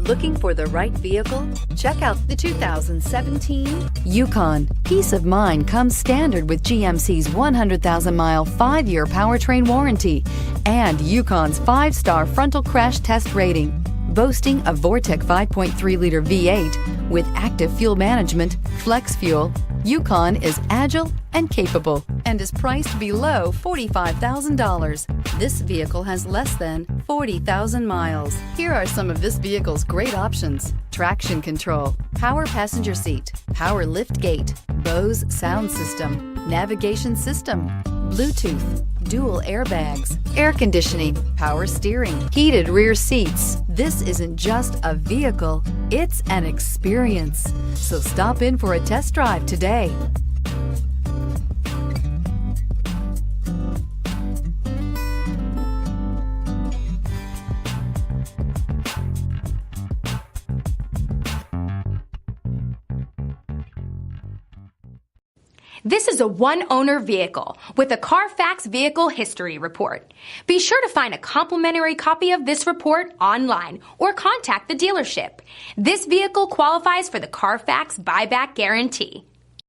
Looking for the right vehicle? Check out the 2017 Yukon. Peace of mind comes standard with GMC's 100,000-mile, 5-year powertrain warranty and Yukon's 5-star frontal crash test rating. Boasting a Vortec 5.3-liter V8 with active fuel management, flex fuel, Yukon is agile and capable and is priced below $45,000. This vehicle has less than 40,000 miles. Here are some of this vehicle's great options: traction control, power passenger seat, power lift gate, Bose sound system, navigation system, Bluetooth, dual airbags, air conditioning, power steering, heated rear seats. This isn't just a vehicle, it's an experience. So stop in for a test drive today. This is a one-owner vehicle with a CARFAX Vehicle History Report. Be sure to find a complimentary copy of this report online or contact the dealership. This vehicle qualifies for the CARFAX Buyback Guarantee.